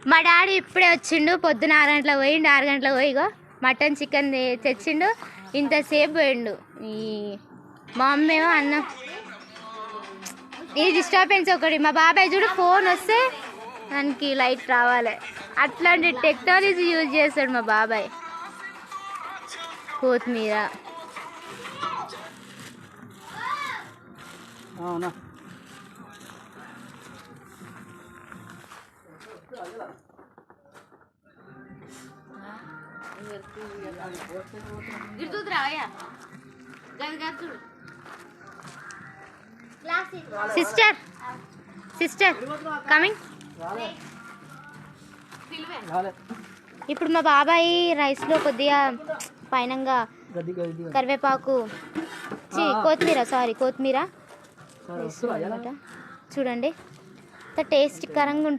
మా డాడీ ఇప్పుడే వచ్చిండు, పొద్దున 6 గంటలకు పోయిండు, 6 గంటలకు పోయి ఇగో మటన్ చికెన్ తెచ్చిండు, ఇంతసేపు పోయిండు. ఈ మా అమ్మ ఏమో అన్నం, ఈ డిస్టర్బెన్స్ ఒకటి. మా బాబాయ్ చూడు ఫోన్ వస్తే దానికి లైట్ రావాలి, అట్లాంటి టెక్నాలజీ యూజ్ చేస్తాడు మా బాబాయ్. కొత్తిమీర సిస్టర్ సిస్టర్ కమింగ్. ఇప్పుడు మా బాబాయ్ రైస్లో కొద్దిగా పైనంగా కరివేపాకు కొత్తిమీర వేస్తున్నారన్నమాట. చూడండి టేస్ట్ కరంగా ఉంటుంది.